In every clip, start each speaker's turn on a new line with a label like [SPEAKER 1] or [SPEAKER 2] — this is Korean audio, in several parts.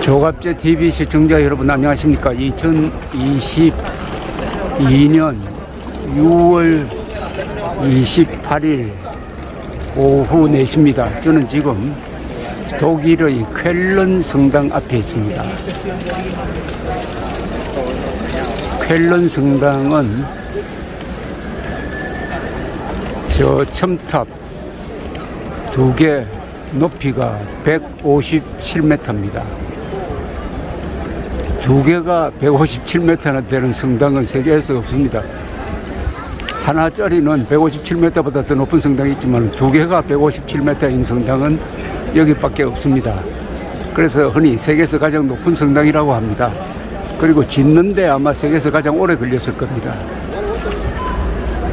[SPEAKER 1] 조갑제 TV 시청자 여러분 안녕하십니까. 2022년 6월 28일 오후 4시입니다. 저는 지금 독일의 쾰른 성당 앞에 있습니다. 쾰른 성당은 저 첨탑 두 개 높이가 157m입니다. 두 개가 157m나 되는 성당은 세계에서 없습니다. 하나짜리는 157m보다 더 높은 성당이 있지만 두 개가 157m인 성당은 여기밖에 없습니다. 그래서 흔히 세계에서 가장 높은 성당이라고 합니다. 그리고 짓는데 아마 세계에서 가장 오래 걸렸을 겁니다.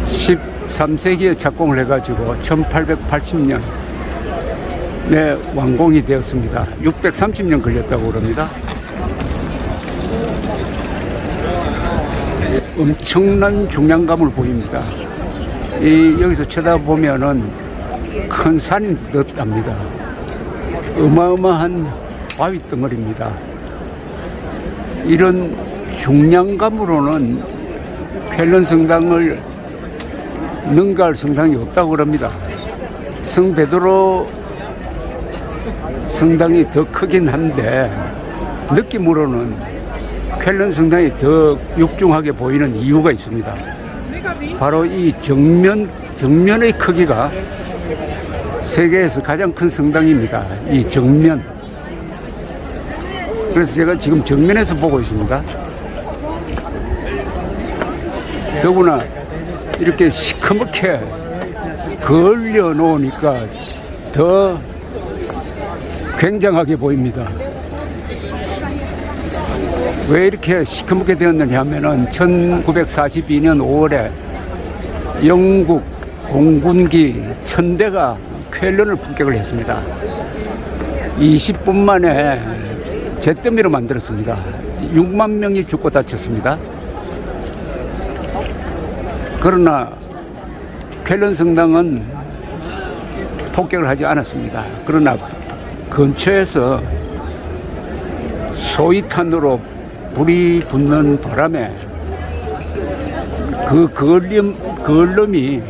[SPEAKER 1] 13세기에 착공을 해가지고 1880년에 완공이 되었습니다. 630년 걸렸다고 그럽니다. 엄청난 중량감을 보입니다. 여기서 쳐다보면은 큰 산인 듯 합니다. 어마어마한 바위 덩어리입니다. 이런 중량감으로는 쾰른 성당을 능가할 성당이 없다고 합니다. 성 베드로 성당이 더 크긴 한데 느낌으로는 쾰른 성당이 더 육중하게 보이는 이유가 있습니다. 바로 이 정면의 크기가 세계에서 가장 큰 성당입니다. 이 정면. 그래서 제가 지금 정면에서 보고 있습니다. 더구나 이렇게 시커멓게 걸려 놓으니까 더 굉장하게 보입니다. 왜 이렇게 시커멓게 되었느냐 하면은 1942년 5월에 영국 공군기 1000대가 쾰른을 폭격을 했습니다. 20분 만에 잿더미로 만들었습니다. 6만 명이 죽고 다쳤습니다. 그러나 쾰른 성당은 폭격을 하지 않았습니다. 그러나 근처에서 소위탄으로 불이 붙는 바람에 그 걸름이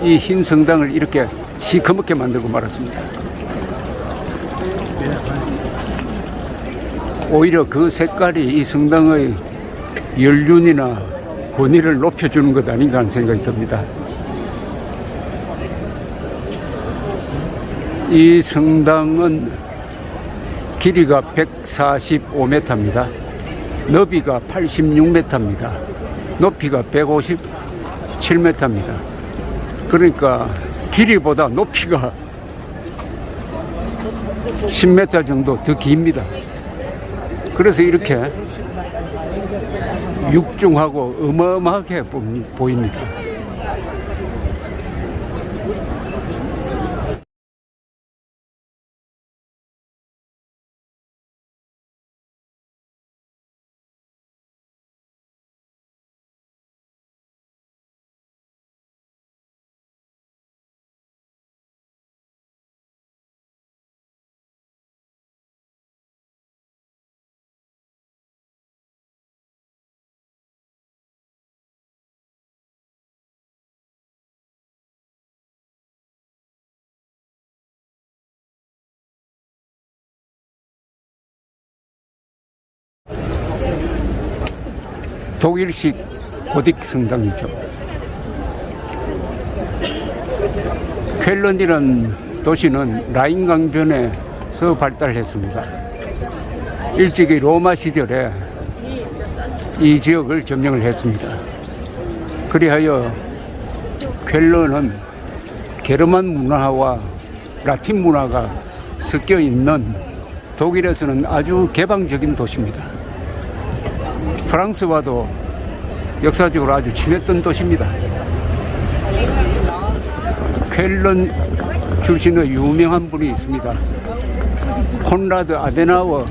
[SPEAKER 1] 이 흰 성당을 이렇게 시커멓게 만들고 말았습니다. 오히려 그 색깔이 이 성당의 연륜이나 권위를 높여주는 것 아닌가 하는 생각이 듭니다. 이 성당은 길이가 145m입니다. 너비가 86m입니다. 높이가 157m입니다. 그러니까 길이보다 높이가 10m 정도 더 깁니다. 그래서 이렇게 육중하고 어마어마하게 보입니다. 독일식 고딕 성당이죠. 쾰른이라는 도시는 라인 강변에서 발달했습니다. 일찍이 로마 시절에 이 지역을 점령을 했습니다. 그리하여 쾰른은 게르만 문화와 라틴 문화가 섞여 있는 독일에서는 아주 개방적인 도시입니다. 프랑스와도 역사적으로 아주 친했던 도시입니다. 쾰른 출신의 유명한 분이 있습니다. 콘라드 아데나워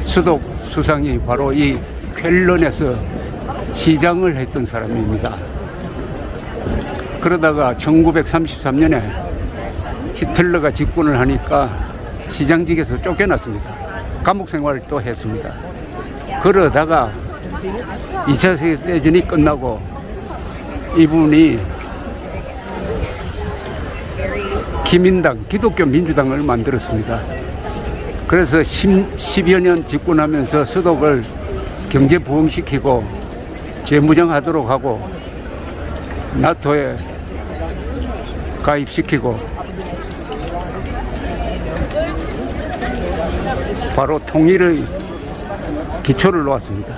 [SPEAKER 1] 수독 수상이 바로 이 쾰른에서 시장을 했던 사람입니다. 그러다가 1933년에 히틀러가 집권을 하니까 시장직에서 쫓겨났습니다. 감옥 생활을 또 했습니다. 그러다가 2차 세계대전이 끝나고 이분이 기민당, 기독교 민주당을 만들었습니다. 그래서 10여 년 집권하면서 서독을 경제 부흥시키고 재무장하도록 하고 나토에 가입시키고 바로 통일의 기초를 놓았습니다.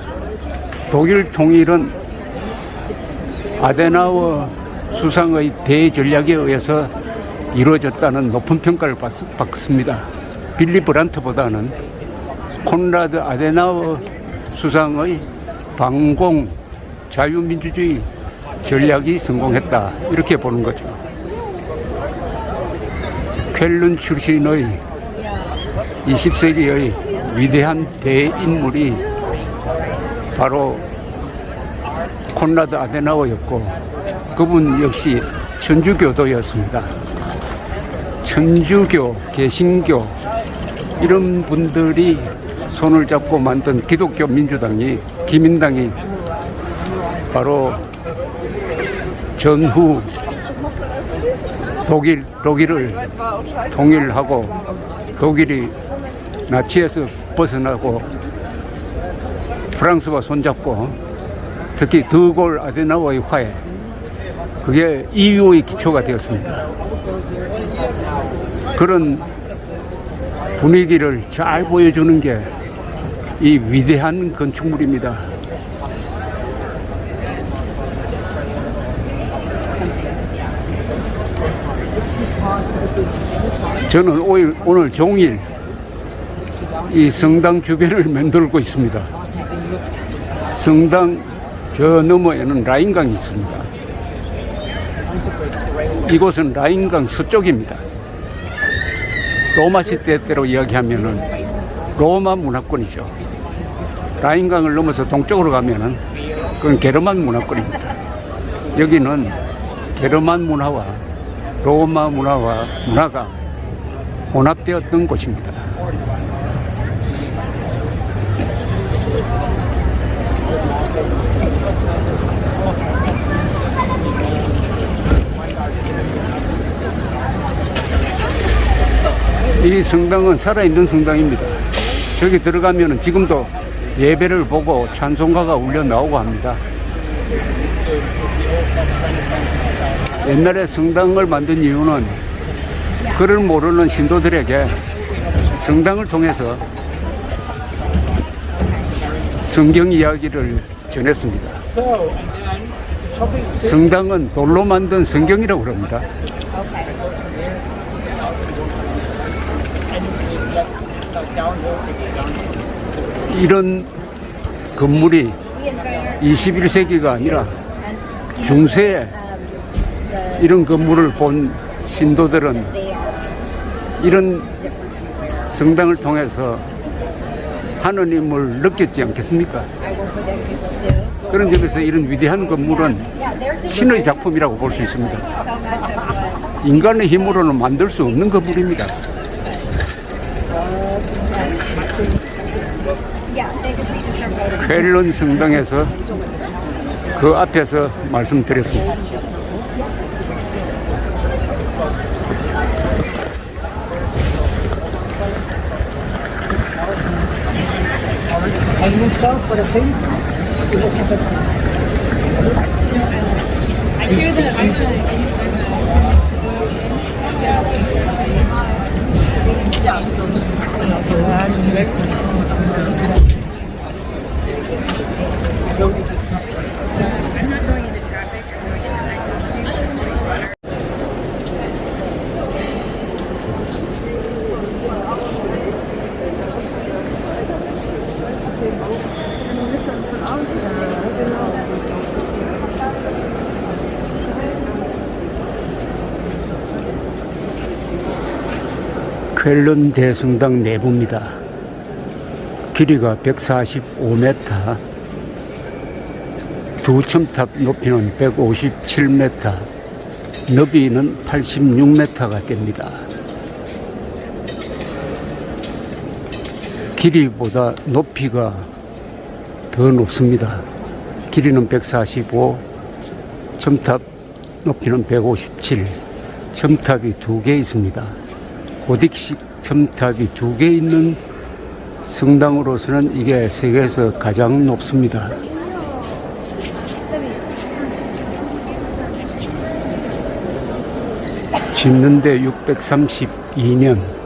[SPEAKER 1] 독일 통일은 아데나워 수상의 대전략에 의해서 이루어졌다는 높은 평가를 받습니다. 빌리 브란트보다는 콘라드 아데나워 수상의 반공 자유민주주의 전략이 성공했다, 이렇게 보는 거죠. 쾰른 출신의 20세기의 위대한 대인물이 바로 콘라드 아데나워였고, 그분 역시 천주교도였습니다. 천주교, 개신교 이런 분들이 손을 잡고 만든 기독교 민주당이, 기민당이 바로 전후 독일을 통일하고 독일이 나치에서 벗어나고 프랑스와 손잡고 특히 드골 아데나워의 화해, 그게 EU의 기초가 되었습니다. 그런 분위기를 잘 보여주는 게 이 위대한 건축물입니다. 저는 오늘 종일 이 성당 주변을 맴돌고 있습니다. 성당 저 너머에는 라인강이 있습니다. 이곳은 라인강 서쪽입니다. 로마 시대 때로 이야기하면은 로마 문화권이죠. 라인강을 넘어서 동쪽으로 가면은 그건 게르만 문화권입니다. 여기는 게르만 문화와 로마 문화가 혼합되었던 곳입니다. 이 성당은 살아있는 성당입니다. 저기 들어가면 지금도 예배를 보고 찬송가가 울려 나오고 합니다. 옛날에 성당을 만든 이유는 그를 모르는 신도들에게 성당을 통해서 성경 이야기를 전했습니다. 성당은 돌로 만든 성경이라고 합니다. 이런 건물이 21세기가 아니라 중세에 이런 건물을 본 신도들은 이런 성당을 통해서 하느님을 느꼈지 않겠습니까? 그런 점에서 이런 위대한 건물은 신의 작품이라고 볼 수 있습니다. 인간의 힘으로는 만들 수 없는 건물입니다. 쾰른 성당에서 그 앞에서 말씀드렸습니다. 쾰른 대성당 내부입니다. 길이가 145m, 두 첨탑 높이는 157m, 너비는 86m가 됩니다. 길이보다 높이가 더 높습니다. 길이는 145, 첨탑 높이는 157, 첨탑이 2개 있습니다. 고딕식 첨탑이 2개 있는 성당으로서는 이게 세계에서 가장 높습니다. 짓는데 632년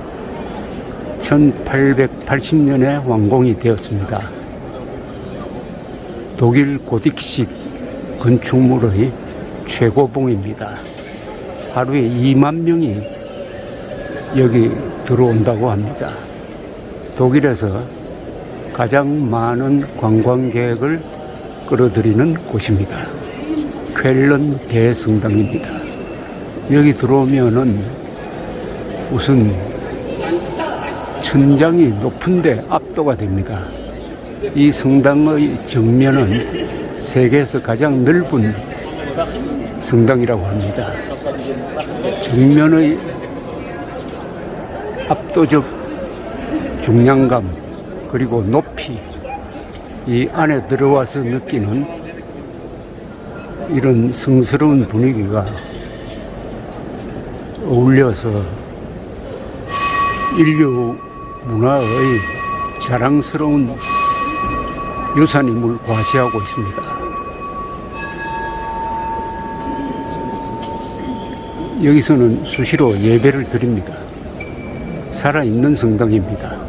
[SPEAKER 1] 1880년에 완공이 되었습니다. 독일 고딕식 건축물의 최고봉입니다. 하루에 2만 명이 여기 들어온다고 합니다. 독일에서 가장 많은 관광객을 끌어들이는 곳입니다. 쾰른 대성당입니다. 여기 들어오면은 우선 천장이 높은데 압도가 됩니다. 이 성당의 정면은 세계에서 가장 넓은 성당이라고 합니다. 정면의 압도적 중량감 그리고 높이, 이 안에 들어와서 느끼는 이런 성스러운 분위기가 어울려서 인류 문화의 자랑스러운 유산임을 과시하고 있습니다. 여기서는 수시로 예배를 드립니다. 살아있는 성당입니다.